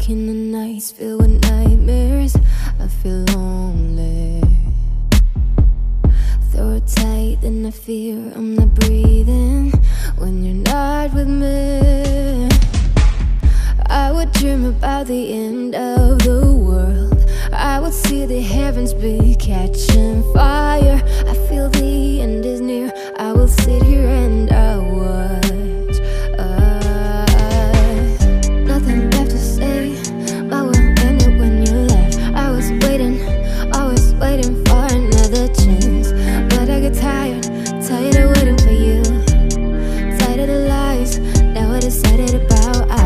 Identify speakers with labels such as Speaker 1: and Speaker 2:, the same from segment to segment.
Speaker 1: Heartbroken, the nights filled with nightmares. I feel lonely. Throw it tight, then I fear I'm not breathing when you're not with me. I would dream about the end of the world. I would see the heavens be catching fire. I feel the end is near. I will sit here and I watch nothing left to say, but we'll end it when you left. I was waiting, always waiting for another chance, but I get tired of waiting for you. Tired of the lies, now I decided to bow out.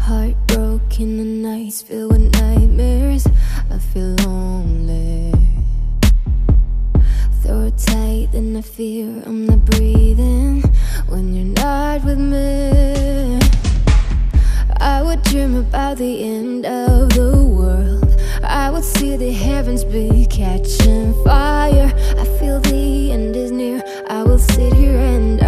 Speaker 1: Heartbroken, the nights filled with nightmares. I feel lonely. Throw it tight, then I fear I'm not breathing when you're not with me. I would dream about the end of the world. I would see the heavens be catching fire. I feel the end is near. I will sit here and